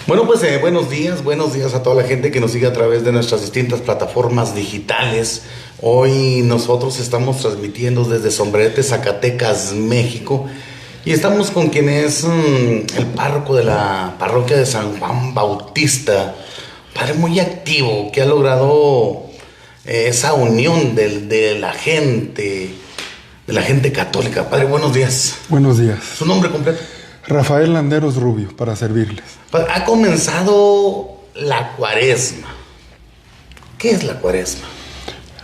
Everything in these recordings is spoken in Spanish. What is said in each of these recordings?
Bueno, pues buenos días a toda la gente que nos sigue a través de nuestras distintas plataformas digitales. Hoy nosotros estamos transmitiendo desde Sombrerete, Zacatecas, México, y estamos con quien es el párroco de la parroquia de San Juan Bautista, padre muy activo que ha logrado esa unión de la gente católica. Padre, buenos días. Buenos días. ¿Su nombre completo? Rafael Landeros Rubio, para servirles. Ha comenzado la Cuaresma. ¿Qué es la Cuaresma?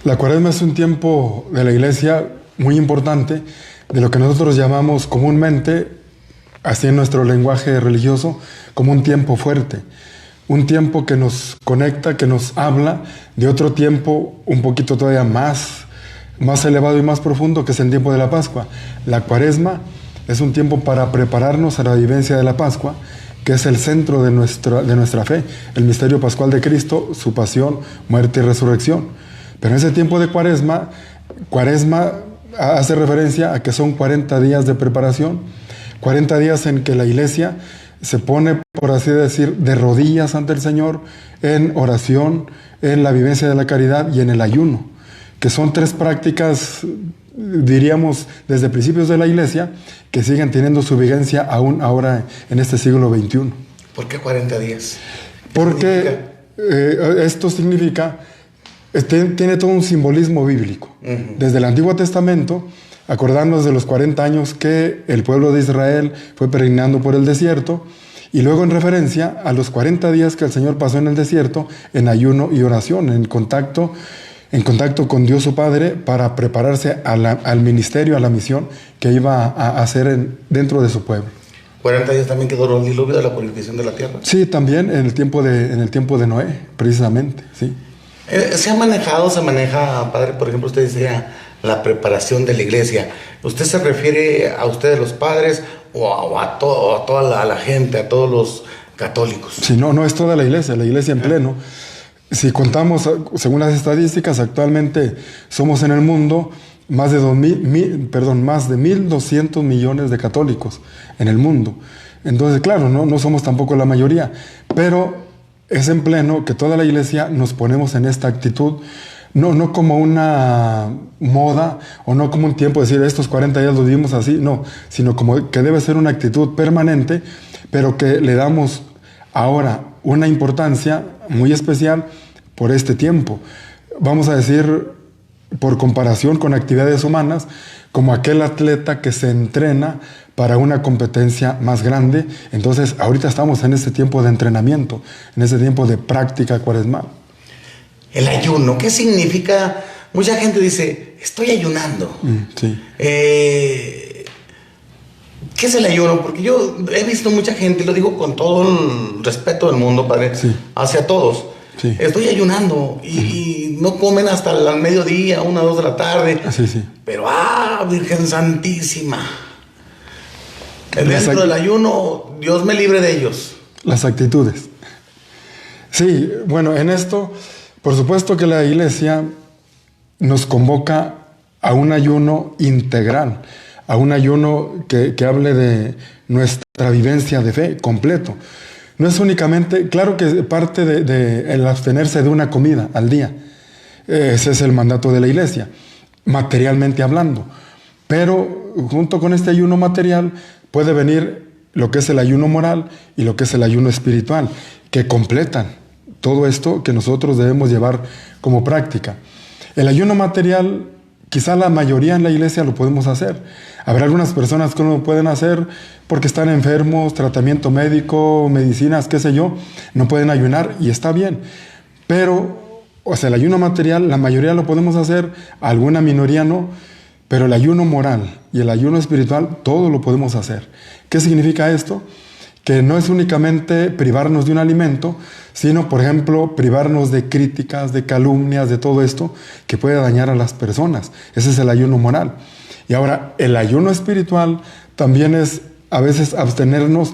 La Cuaresma es un tiempo de la Iglesia muy importante, de lo que nosotros llamamos comúnmente, así en nuestro lenguaje religioso, como un tiempo fuerte. Un tiempo que nos conecta, que nos habla de otro tiempo un poquito todavía más elevado y más profundo, que es el tiempo de la Pascua. La Cuaresma es un tiempo para prepararnos a la vivencia de la Pascua, que es el centro de nuestra fe, el misterio pascual de Cristo, su pasión, muerte y resurrección. Pero en ese tiempo de Cuaresma hace referencia a que son 40 días de preparación, 40 días en que la Iglesia se pone, por así decir, de rodillas ante el Señor, en oración, en la vivencia de la caridad y en el ayuno, que son tres prácticas, diríamos, desde principios de la Iglesia, que siguen teniendo su vigencia aún ahora en este siglo XXI. ¿Por qué 40 días? Porque esto significa, tiene todo un simbolismo bíblico. Desde el Antiguo Testamento, acordarnos de los 40 años que el pueblo de Israel fue peregrinando por el desierto, y luego en referencia a los 40 días que el Señor pasó en el desierto, en ayuno y oración, en contacto con Dios su Padre, para prepararse al ministerio, a la misión que iba a hacer dentro de su pueblo. 40 días también quedó el diluvio de la purificación de la tierra. Sí, también en el tiempo de Noé, precisamente, sí. Se maneja, padre, por ejemplo, usted decía la preparación de la iglesia. ¿Usted se refiere a ustedes los padres o a toda la gente, a todos los católicos? Sí, no es toda la iglesia en pleno. Si contamos, según las estadísticas, actualmente somos en el mundo más de 1.200 millones de católicos en el mundo. Entonces, claro, no somos tampoco la mayoría, pero es en pleno que toda la iglesia nos ponemos en esta actitud, no como una moda o no como un tiempo de decir estos 40 días los vivimos así, no, sino como que debe ser una actitud permanente, pero que le damos ahora una importancia muy especial por este tiempo. Vamos a decir, por comparación con actividades humanas, como aquel atleta que se entrena para una competencia más grande. Entonces, ahorita estamos en este tiempo de entrenamiento, en este tiempo de práctica cuaresmal. El ayuno, ¿qué significa? Mucha gente dice, estoy ayunando. Sí. ¿Qué es el ayuno? Porque yo he visto mucha gente, lo digo con todo el respeto del mundo, padre, sí, hacia todos. Sí. Estoy ayunando y no comen hasta el mediodía, 1 o 2 de la tarde. Sí. Pero, Virgen Santísima, dentro del ayuno, Dios me libre de ellos. Las actitudes. Sí, bueno, en esto, por supuesto que la Iglesia nos convoca a un ayuno integral, a un ayuno que hable de nuestra vivencia de fe completo. No es únicamente, claro que parte de el abstenerse de una comida al día. Ese es el mandato de la Iglesia, materialmente hablando. Pero junto con este ayuno material puede venir lo que es el ayuno moral y lo que es el ayuno espiritual, que completan todo esto que nosotros debemos llevar como práctica. El ayuno material, quizá la mayoría en la iglesia lo podemos hacer. Habrá algunas personas que no lo pueden hacer porque están enfermos, tratamiento médico, medicinas, qué sé yo, no pueden ayunar y está bien. Pero, el ayuno material, la mayoría lo podemos hacer, alguna minoría no, pero el ayuno moral y el ayuno espiritual, todo lo podemos hacer. ¿Qué significa esto? Que no es únicamente privarnos de un alimento, sino, por ejemplo, privarnos de críticas, de calumnias, de todo esto que puede dañar a las personas. Ese es el ayuno moral. Y ahora, el ayuno espiritual también es a veces abstenernos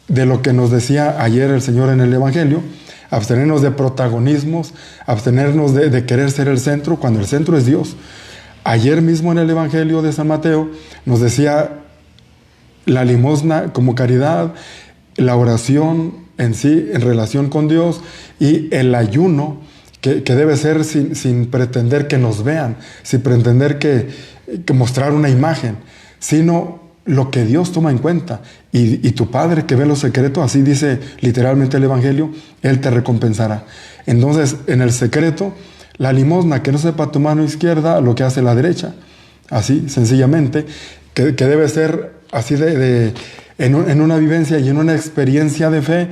de lo que nos decía ayer el Señor en el Evangelio, abstenernos de protagonismos, abstenernos de querer ser el centro, cuando el centro es Dios. Ayer mismo en el Evangelio de San Mateo nos decía la limosna como caridad, la oración en sí, en relación con Dios, y el ayuno, que debe ser sin pretender que nos vean, sin pretender que mostrar una imagen, sino lo que Dios toma en cuenta. Y tu Padre que ve lo secreto, así dice literalmente el Evangelio, Él te recompensará. Entonces, en el secreto, la limosna, que no sepa tu mano izquierda lo que hace la derecha, así sencillamente, que debe ser así en una vivencia y en una experiencia de fe,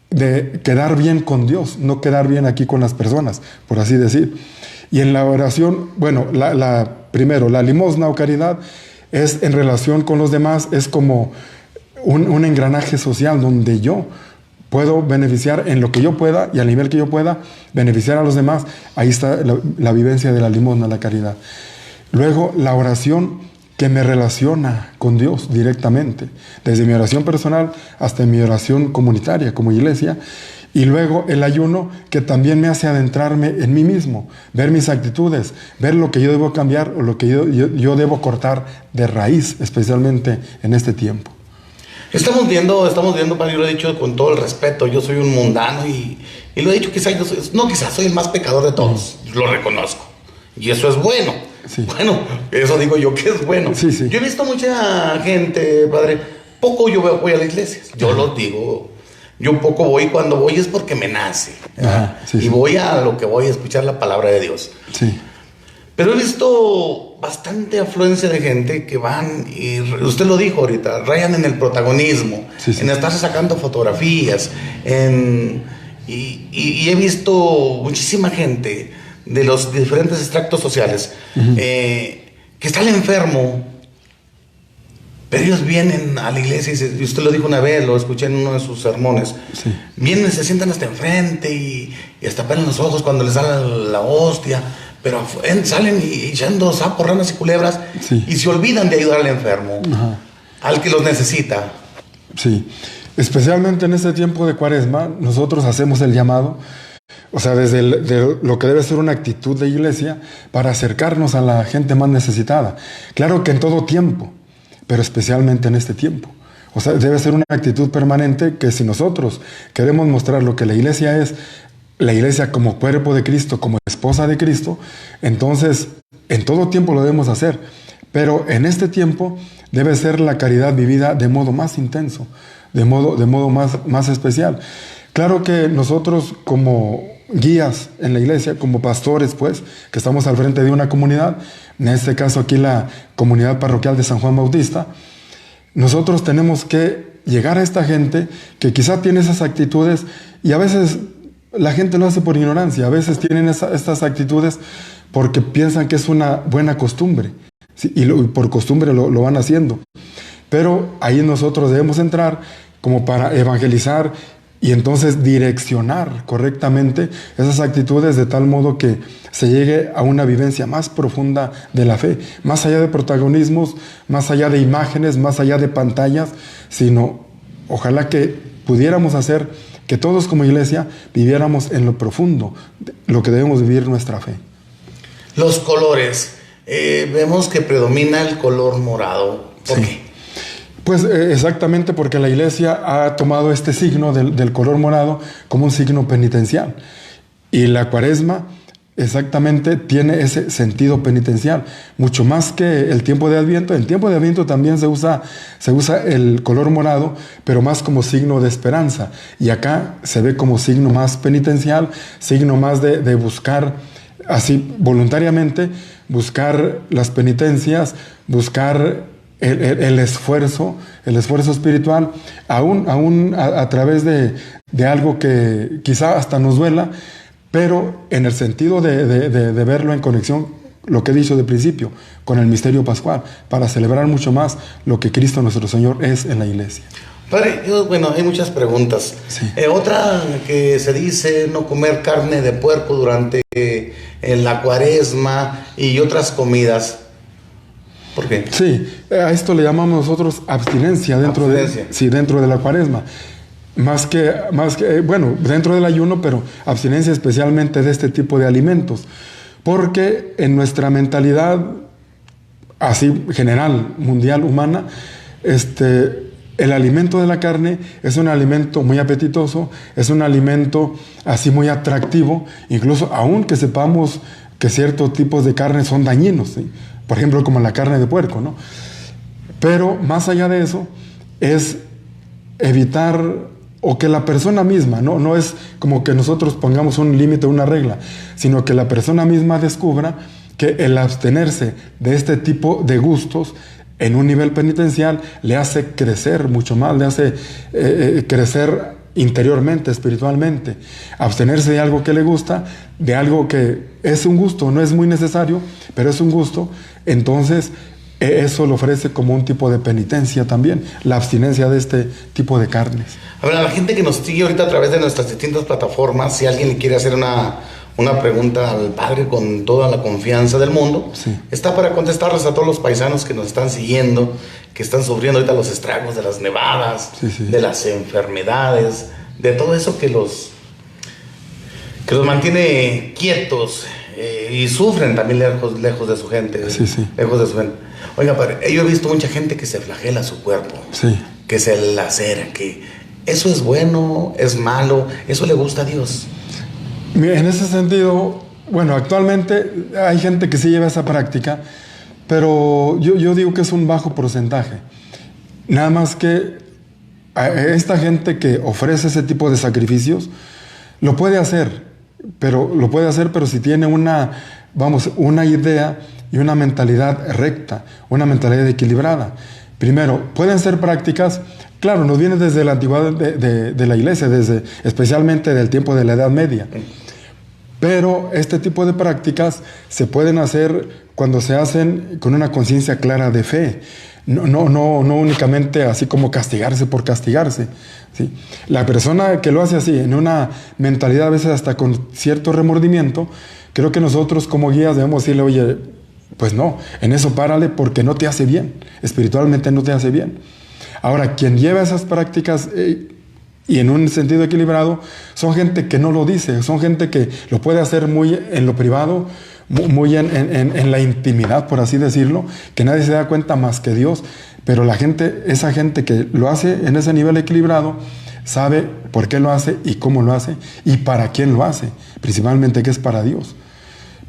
de quedar bien con Dios, no quedar bien aquí con las personas, por así decir. Y en la oración, bueno, primero, la limosna o caridad es en relación con los demás, es como un engranaje social donde yo puedo beneficiar en lo que yo pueda y al nivel que yo pueda beneficiar a los demás. Ahí está la vivencia de la limosna, la caridad. Luego, la oración, que me relaciona con Dios directamente, desde mi oración personal hasta mi oración comunitaria como iglesia. Y luego el ayuno, que también me hace adentrarme en mí mismo, ver mis actitudes, ver lo que yo debo cambiar o lo que yo debo cortar de raíz, especialmente en este tiempo. Estamos viendo, Padre, yo lo he dicho con todo el respeto, yo soy un mundano y lo he dicho, quizás soy el más pecador de todos, lo reconozco. Y eso es bueno. Sí. Bueno, eso digo yo que es bueno. Sí, sí. Yo he visto mucha gente, Padre, poco yo voy a la iglesia, yo lo digo. Yo poco voy, cuando voy es porque me nace. Ajá, sí, y sí. voy a lo que voy a escuchar la palabra de Dios. Sí. Pero he visto bastante afluencia de gente que van, y usted lo dijo ahorita, rayan en el protagonismo, Sí, sí. en estarse sacando fotografías, y he visto muchísima gente de los diferentes extractos sociales que está el enfermo, pero ellos vienen a la iglesia y usted lo dijo una vez, lo escuché en uno de sus sermones, Sí. vienen, se sientan hasta enfrente y hasta pelan los ojos cuando les sale la hostia, pero salen y echando sapos, ranas y culebras, Sí. y se olvidan de ayudar al enfermo, Ajá. al que los necesita. Sí. Especialmente en este tiempo de Cuaresma, nosotros hacemos el llamado, o sea, desde lo que debe ser una actitud de iglesia para acercarnos a la gente más necesitada. Claro que en todo tiempo, pero especialmente en este tiempo. O sea, debe ser una actitud permanente, que si nosotros queremos mostrar lo que la iglesia es, la iglesia como cuerpo de Cristo, como esposa de Cristo, entonces en todo tiempo lo debemos hacer. Pero en este tiempo debe ser la caridad vivida de modo más intenso, de modo más especial. Claro que nosotros como guías en la iglesia, como pastores, pues, que estamos al frente de una comunidad, en este caso aquí la comunidad parroquial de San Juan Bautista, nosotros tenemos que llegar a esta gente que quizá tiene esas actitudes, y a veces la gente lo hace por ignorancia, a veces tienen estas actitudes porque piensan que es una buena costumbre, ¿sí? Y por costumbre lo van haciendo. Pero ahí nosotros debemos entrar como para evangelizar y entonces direccionar correctamente esas actitudes de tal modo que se llegue a una vivencia más profunda de la fe, más allá de protagonismos, más allá de imágenes, más allá de pantallas, sino ojalá que pudiéramos hacer que todos como iglesia viviéramos en lo profundo, lo que debemos vivir nuestra fe. Los colores, vemos que predomina el color morado. ¿Por qué? Pues exactamente porque la iglesia ha tomado este signo del color morado como un signo penitencial. Y la Cuaresma exactamente tiene ese sentido penitencial, mucho más que el tiempo de Adviento. En tiempo de Adviento también se usa el color morado, pero más como signo de esperanza. Y acá se ve como signo más penitencial, signo más de buscar, así voluntariamente, buscar las penitencias, buscar el esfuerzo espiritual, aún a través de algo que quizá hasta nos duela, pero en el sentido de verlo en conexión, lo que he dicho de principio, con el misterio pascual, para celebrar mucho más lo que Cristo nuestro Señor es en la iglesia. Padre, bueno, hay muchas preguntas. Sí. Otra que se dice no comer carne de puerco durante la Cuaresma y otras comidas. ¿Por qué? Sí, a esto le llamamos nosotros abstinencia dentro de la Cuaresma. Más que, bueno, dentro del ayuno, pero abstinencia especialmente de este tipo de alimentos. Porque en nuestra mentalidad, así general, mundial, humana, el alimento de la carne es un alimento muy apetitoso, es un alimento así muy atractivo, incluso aunque sepamos que ciertos tipos de carne son dañinos, ¿sí? Por ejemplo, como la carne de puerco, ¿no? Pero más allá de eso, es evitar, o que la persona misma, no es como que nosotros pongamos un límite, una regla, sino que la persona misma descubra que el abstenerse de este tipo de gustos en un nivel penitencial le hace crecer mucho más, le hace crecer interiormente, espiritualmente. Abstenerse de algo que le gusta, de algo que es un gusto, no es muy necesario, pero es un gusto, entonces eso lo ofrece como un tipo de penitencia también, la abstinencia de este tipo de carnes. A ver, a la gente que nos sigue ahorita a través de nuestras distintas plataformas, si alguien le quiere hacer una pregunta al Padre con toda la confianza del mundo, sí, está para contestarles a todos los paisanos que nos están siguiendo, que están sufriendo ahorita los estragos de las nevadas, sí, sí, de las enfermedades, de todo eso que los mantiene quietos y sufren también lejos de su gente. Sí, sí. Lejos de su gente. Oiga, Padre, yo he visto mucha gente que se flagela su cuerpo, sí, que se lacera, que eso es bueno, es malo, eso le gusta a Dios. En ese sentido, bueno, actualmente hay gente que sí lleva esa práctica, pero yo digo que es un bajo porcentaje. Nada más que esta gente que ofrece ese tipo de sacrificios lo puede hacer, pero si tiene una idea y una mentalidad recta, una mentalidad equilibrada. Primero, pueden ser prácticas, claro, nos viene desde la antigüedad de la iglesia, especialmente del tiempo de la Edad Media. Pero este tipo de prácticas se pueden hacer cuando se hacen con una conciencia clara de fe. No únicamente así como castigarse por castigarse, ¿sí? La persona que lo hace así, en una mentalidad a veces hasta con cierto remordimiento, creo que nosotros como guías debemos decirle, oye, pues no, en eso párale porque no te hace bien, espiritualmente no te hace bien. Ahora, quien lleva esas prácticas y en un sentido equilibrado, son gente que no lo dice, son gente que lo puede hacer muy en lo privado, muy en la intimidad, por así decirlo, que nadie se da cuenta más que Dios, pero esa gente que lo hace en ese nivel equilibrado, sabe por qué lo hace y cómo lo hace y para quién lo hace, principalmente que es para Dios.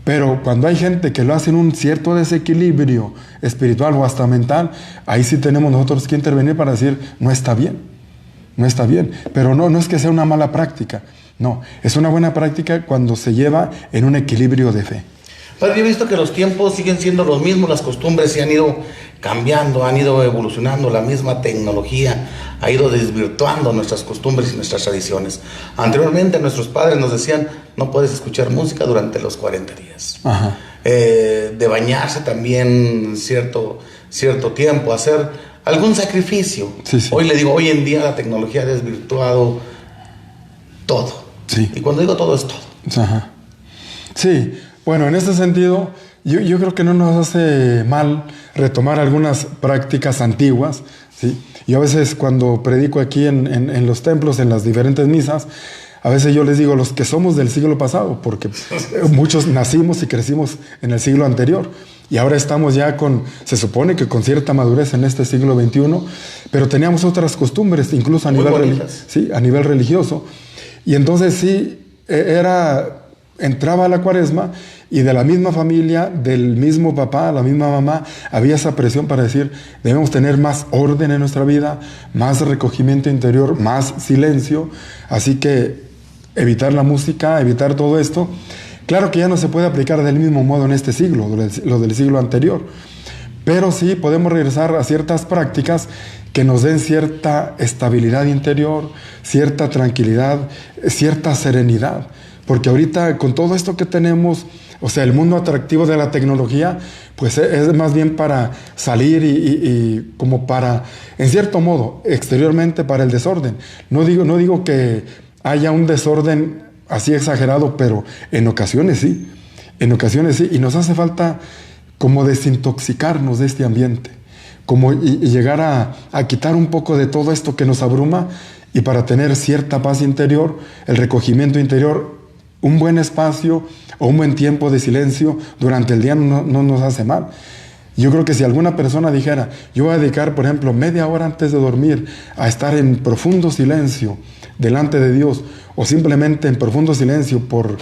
Pero cuando hay gente que lo hace en un cierto desequilibrio espiritual o hasta mental, ahí sí tenemos nosotros que intervenir para decir, no está bien, pero no es que sea una mala práctica, no, es una buena práctica cuando se lleva en un equilibrio de fe. Padre, yo he visto que los tiempos siguen siendo los mismos, las costumbres se han ido cambiando, han ido evolucionando, la misma tecnología ha ido desvirtuando nuestras costumbres y nuestras tradiciones. Anteriormente nuestros padres nos decían, no puedes escuchar música durante los 40 días. Ajá. De bañarse también cierto tiempo, hacer algún sacrificio. Sí, sí. Hoy en día la tecnología ha desvirtuado todo. Sí. Y cuando digo todo, es todo. Ajá. Sí, bueno, en ese sentido, yo creo que no nos hace mal retomar algunas prácticas antiguas, ¿sí? Y a veces cuando predico aquí en los templos, en las diferentes misas, a veces yo les digo, los que somos del siglo pasado, porque muchos nacimos y crecimos en el siglo anterior, y ahora estamos ya se supone que con cierta madurez en este siglo XXI, pero teníamos otras costumbres, incluso a nivel religioso, y entonces sí, entraba la Cuaresma y de la misma familia, del mismo papá, la misma mamá, había esa presión para decir, debemos tener más orden en nuestra vida, más recogimiento interior, más silencio, así que evitar la música, evitar todo esto. Claro que ya no se puede aplicar del mismo modo en este siglo, lo del siglo anterior, pero sí podemos regresar a ciertas prácticas que nos den cierta estabilidad interior, cierta tranquilidad, cierta serenidad. Porque ahorita con todo esto que tenemos, o sea, el mundo atractivo de la tecnología, pues es más bien para salir y como para, en cierto modo, exteriormente para el desorden. No digo que haya un desorden así exagerado, pero en ocasiones sí, y nos hace falta como desintoxicarnos de este ambiente, como y llegar a quitar un poco de todo esto que nos abruma, y para tener cierta paz interior, el recogimiento interior, un buen espacio o un buen tiempo de silencio durante el día no nos hace mal. Yo creo que si alguna persona dijera, yo voy a dedicar, por ejemplo, media hora antes de dormir a estar en profundo silencio delante de Dios, o simplemente en profundo silencio por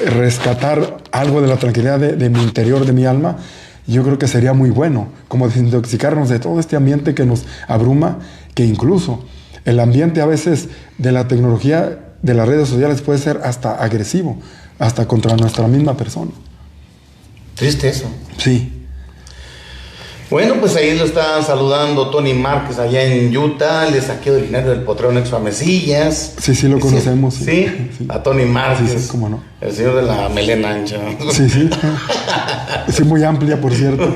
rescatar algo de la tranquilidad de mi interior, de mi alma, yo creo que sería muy bueno, como desintoxicarnos de todo este ambiente que nos abruma, que incluso el ambiente a veces de la tecnología, de las redes sociales, puede ser hasta agresivo, hasta contra nuestra misma persona. Triste eso. Sí. Bueno, pues ahí lo está saludando Tony Márquez allá en Utah, el saqueo originario del Potrero Nexo Amesillas. Sí, sí lo conocemos. Sí, sí, sí. A Tony Márquez. Sí, sí, cómo no. El señor de la melena ancha. Sí, sí. Sí, muy amplia, por cierto.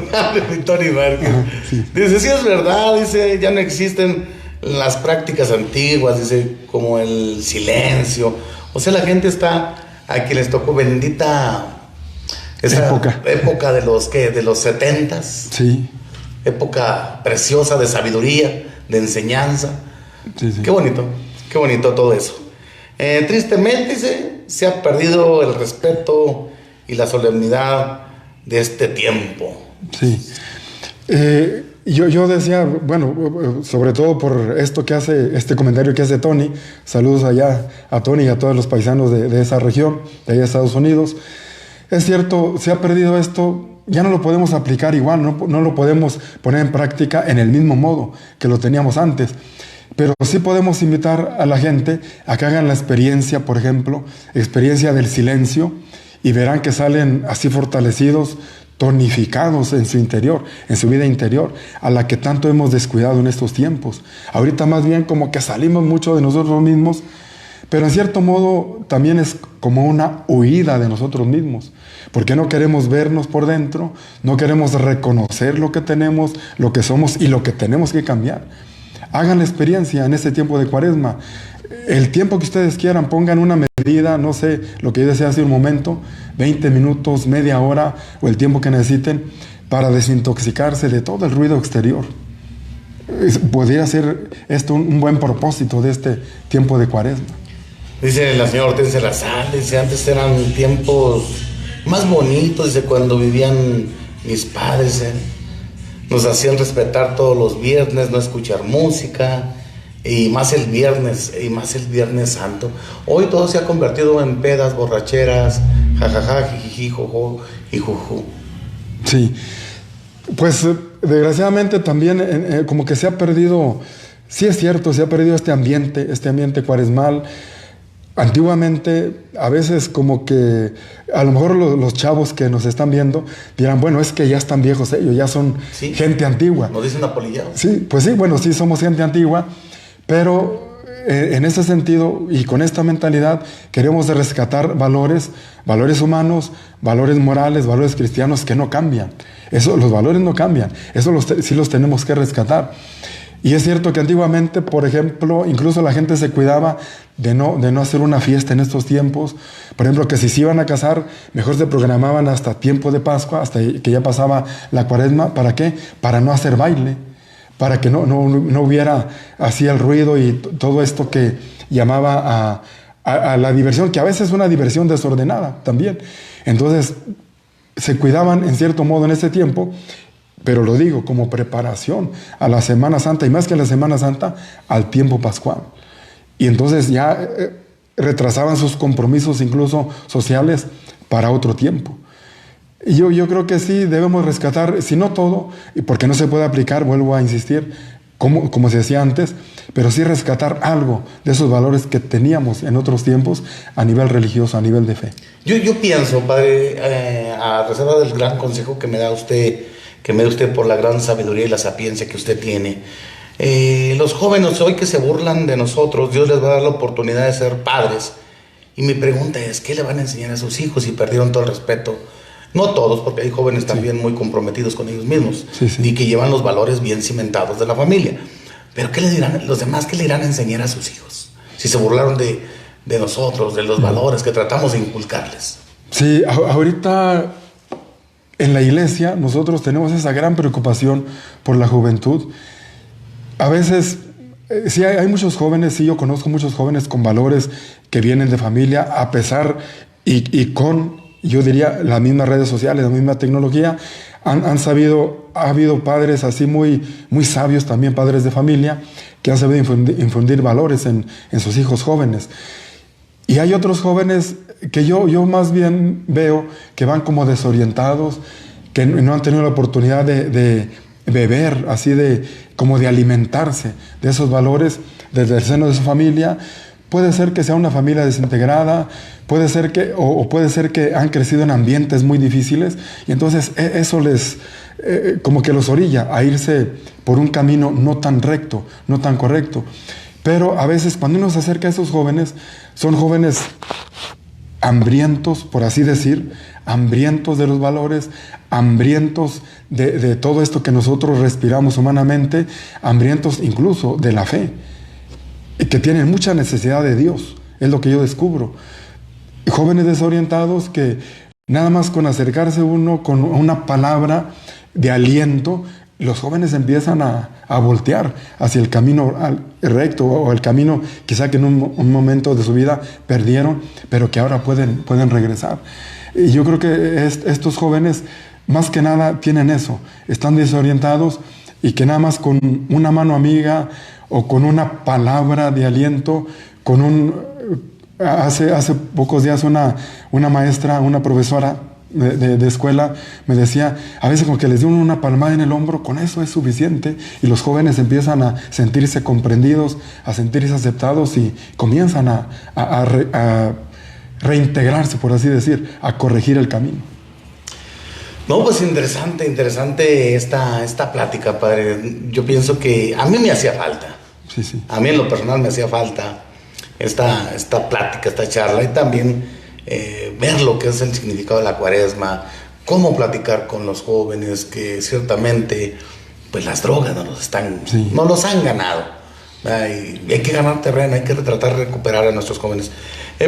Tony Márquez. Sí. Dice, sí es verdad, dice, ya no existen las prácticas antiguas, dice, como el silencio. O sea, la gente está, a quien les tocó bendita esa época de los, ¿qué? De los 70s. Sí. Época preciosa de sabiduría, de enseñanza. Sí, sí. Qué bonito todo eso. Tristemente se ha perdido el respeto y la solemnidad de este tiempo. Sí. Yo decía, bueno, sobre todo por esto que hace, este comentario que hace Tony, saludos allá a Tony y a todos los paisanos de esa región, de allá de Estados Unidos. Es cierto, se ha perdido esto. Ya no lo podemos aplicar igual, no lo podemos poner en práctica en el mismo modo que lo teníamos antes. Pero sí podemos invitar a la gente a que hagan la experiencia, por ejemplo, experiencia del silencio, y verán que salen así fortalecidos, tonificados en su interior, en su vida interior, a la que tanto hemos descuidado en estos tiempos. Ahorita más bien como que salimos mucho de nosotros mismos, pero en cierto modo también es como una huida de nosotros mismos, porque no queremos vernos por dentro, no queremos reconocer lo que tenemos, lo que somos y lo que tenemos que cambiar. Hagan la experiencia en este tiempo de Cuaresma. El tiempo que ustedes quieran, pongan una medida, no sé, lo que yo decía hace un momento, 20 minutos, media hora o el tiempo que necesiten para desintoxicarse de todo el ruido exterior. Podría ser esto un buen propósito de este tiempo de Cuaresma. Dice la señora Hortensia Lazar, dice, antes eran tiempos más bonitos, dice, cuando vivían mis padres, nos hacían respetar todos los viernes, no escuchar música, y más el Viernes Santo. Hoy todo se ha convertido en pedas, borracheras, jajaja, jijiji, jojo y juju. Sí, pues desgraciadamente también como que se ha perdido, sí es cierto, se ha perdido este ambiente cuaresmal. Antiguamente, a veces como que a lo mejor los chavos que nos están viendo dirán, bueno, es que ya están viejos ellos, ya son gente antigua. ¿Nos dicen apolillados? Sí, pues sí, bueno, sí somos gente antigua, pero en ese sentido y con esta mentalidad queremos rescatar valores humanos, valores morales, valores cristianos que no cambian. Los valores no cambian, sí los tenemos que rescatar. Y es cierto que antiguamente, por ejemplo, incluso la gente se cuidaba de no hacer una fiesta en estos tiempos. Por ejemplo, que si se iban a casar, mejor se programaban hasta tiempo de Pascua, hasta que ya pasaba la Cuaresma. ¿Para qué? Para no hacer baile, para que no hubiera así el ruido y todo esto que llamaba a la diversión, que a veces es una diversión desordenada también. Entonces, se cuidaban en cierto modo en ese tiempo. Pero lo digo como preparación a la Semana Santa, y más que a la Semana Santa, al tiempo pascual. Y entonces ya retrasaban sus compromisos incluso sociales para otro tiempo. Y yo creo que sí debemos rescatar, si no todo, y porque no se puede aplicar, vuelvo a insistir, como se decía antes, pero sí rescatar algo de esos valores que teníamos en otros tiempos a nivel religioso, a nivel de fe. Yo pienso, padre, a reserva del gran consejo que me da usted, por la gran sabiduría y la sapiencia que usted tiene. Los jóvenes hoy que se burlan de nosotros, Dios les va a dar la oportunidad de ser padres. Y mi pregunta es, ¿qué le van a enseñar a sus hijos si perdieron todo el respeto? No todos, porque hay jóvenes también muy comprometidos con ellos mismos y que llevan los valores bien cimentados de la familia. Pero ¿qué le dirán los demás? ¿Qué le irán a enseñar a sus hijos? Si se burlaron de nosotros, de los valores que tratamos de inculcarles. Sí, ahorita en la iglesia nosotros tenemos esa gran preocupación por la juventud. A veces, sí hay muchos jóvenes, sí yo conozco muchos jóvenes con valores que vienen de familia, a pesar y con yo diría, las mismas redes sociales, la misma tecnología, ha habido padres así muy, muy sabios, también padres de familia, que han sabido infundir valores en sus hijos jóvenes. Y hay otros jóvenes que yo más bien veo que van como desorientados, que no han tenido la oportunidad de beber, así como de alimentarse de esos valores desde el seno de su familia. Puede ser que sea una familia desintegrada, puede ser que han crecido en ambientes muy difíciles, y entonces eso les como que los orilla a irse por un camino no tan recto, no tan correcto. Pero a veces cuando uno se acerca a esos jóvenes, son jóvenes hambrientos, por así decir, hambrientos de los valores, hambrientos de todo esto que nosotros respiramos humanamente, hambrientos incluso de la fe, y que tienen mucha necesidad de Dios, es lo que yo descubro. Jóvenes desorientados que nada más con acercarse uno con una palabra de aliento, los jóvenes empiezan a voltear hacia el camino recto, o el camino quizá que en un momento de su vida perdieron, pero que ahora pueden regresar. Y yo creo que estos jóvenes más que nada tienen eso, están desorientados, y que nada más con una mano amiga o con una palabra de aliento, hace pocos días una maestra, una profesora de escuela me decía, a veces con que les dé una palmada en el hombro, con eso es suficiente, y los jóvenes empiezan a sentirse comprendidos, a sentirse aceptados, y comienzan a reintegrarse, por así decir, a corregir el camino. No, pues interesante esta plática, padre. Yo pienso que a mí me hacía falta. Sí. A mí en lo personal me hacía falta esta plática, esta charla, y también ver lo que es el significado de la Cuaresma, cómo platicar con los jóvenes, que ciertamente pues las drogas no los han ganado. Y hay que ganar terreno, hay que tratar de recuperar a nuestros jóvenes.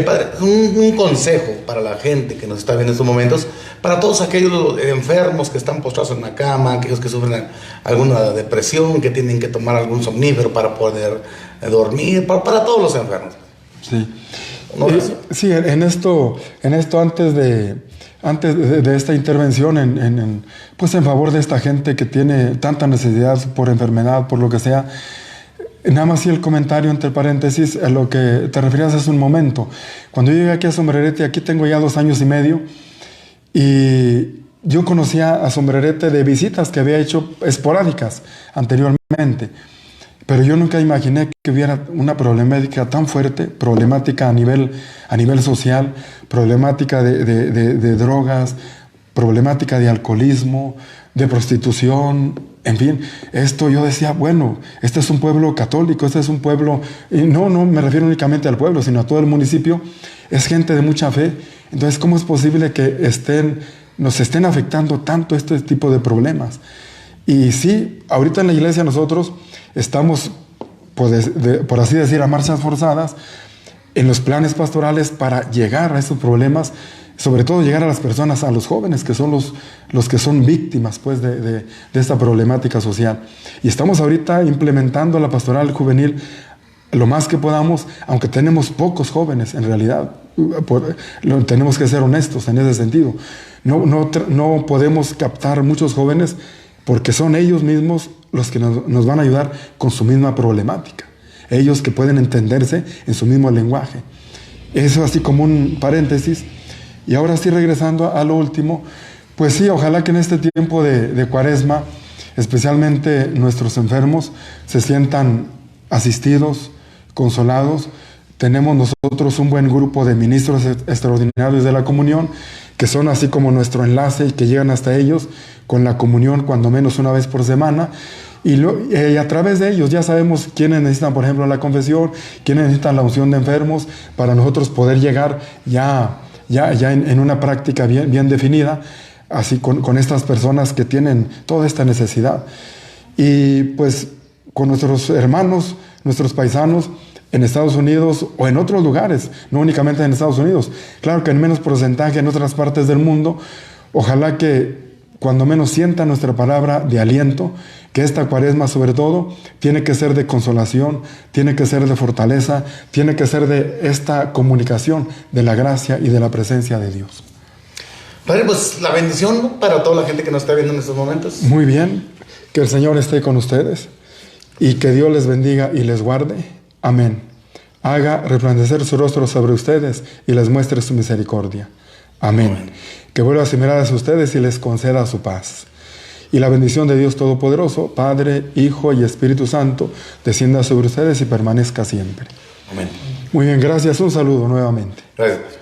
Padre, un consejo para la gente que nos está viendo en estos momentos, para todos aquellos enfermos que están postrados en la cama, aquellos que sufren alguna depresión, que tienen que tomar algún somnífero para poder dormir, para todos los enfermos. Sí. Sí, en esto antes de esta intervención pues en favor de esta gente que tiene tanta necesidad por enfermedad, por lo que sea, nada más el comentario entre paréntesis a lo que te referías hace un momento. Cuando yo llegué aquí a Sombrerete, aquí tengo ya 2 años y medio, y yo conocía a Sombrerete de visitas que había hecho esporádicas anteriormente. Pero yo nunca imaginé que hubiera una problemática tan fuerte, problemática a nivel social, problemática de drogas, problemática de alcoholismo, de prostitución, en fin. Esto yo decía, bueno, este es un pueblo católico, este es un pueblo, y no me refiero únicamente al pueblo, sino a todo el municipio, es gente de mucha fe. Entonces, ¿cómo es posible que nos estén afectando tanto este tipo de problemas? Y sí, ahorita en la iglesia nosotros estamos, por así decir, a marchas forzadas en los planes pastorales para llegar a estos problemas, sobre todo llegar a las personas, a los jóvenes, que son los que son víctimas pues, de esta problemática social. Y estamos ahorita implementando la pastoral juvenil lo más que podamos, aunque tenemos pocos jóvenes en realidad. Tenemos que ser honestos en ese sentido. No podemos captar muchos jóvenes, porque son ellos mismos los que nos van a ayudar con su misma problemática. Ellos que pueden entenderse en su mismo lenguaje. Eso así como un paréntesis. Y ahora sí, regresando a lo último, pues sí, ojalá que en este tiempo de Cuaresma, especialmente nuestros enfermos, se sientan asistidos, consolados. Tenemos nosotros un buen grupo de ministros extraordinarios de la comunión, que son así como nuestro enlace y que llegan hasta ellos con la comunión cuando menos una vez por semana. Y a través de ellos ya sabemos quiénes necesitan, por ejemplo, la confesión, quiénes necesitan la unción de enfermos, para nosotros poder llegar ya en una práctica bien definida, así con estas personas que tienen toda esta necesidad. Y pues con nuestros hermanos, nuestros paisanos, en Estados Unidos o en otros lugares, no únicamente en Estados Unidos, claro que en menos porcentaje en otras partes del mundo. Ojalá que cuando menos sienta nuestra palabra de aliento, que esta Cuaresma sobre todo tiene que ser de consolación, tiene que ser de fortaleza, tiene que ser de esta comunicación de la gracia y de la presencia de Dios. Padre, pues la bendición, ¿no?, para toda la gente que nos está viendo en estos momentos. Muy bien, que el Señor esté con ustedes y que Dios les bendiga y les guarde. Amén. Haga resplandecer su rostro sobre ustedes y les muestre su misericordia. Amén. Amén. Que vuelva a mirar hacia ustedes y les conceda su paz. Y la bendición de Dios Todopoderoso, Padre, Hijo y Espíritu Santo, descienda sobre ustedes y permanezca siempre. Amén. Muy bien, gracias. Un saludo nuevamente. Gracias.